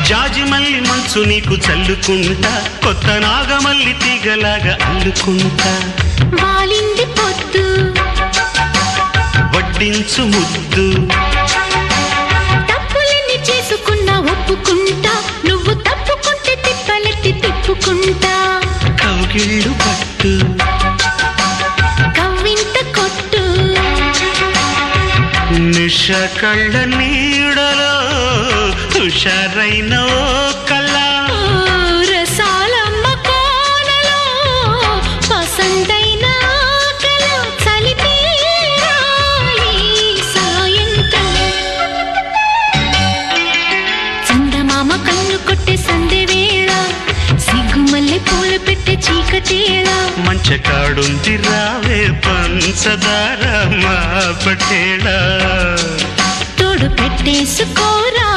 జాజి మల్లి మంచు నీకు చల్లుకుంటా, కొత్త నాగమల్లి తీగలాగా అల్లుకుంటా. వాలింది పొద్దు వడ్డించు ముద్దు, తప్పులన్నీ చేసుకున్నా ఒప్పుకుంటా, నువ్వు తప్పుకుంటే తిప్పలెత్తి తిప్పుకుంటా. కౌగిళ్ళు పట్టు కవ్వింత కొట్టు, నిష కళ్ళ నీడలో హుషారైన ఓ కళ. రసాలమ్మ కోనలో పసందైన కళ. చలితీరాలి సాయంత్రం, చందమామ కన్ను కొట్టే సందె వేళ, సిగ్గుమల్లె పూలు పెట్టే చీకటేళ. మంచకాడుంది రావే పంచదార మా పటేళ, తోడు పెట్టేసుకోరా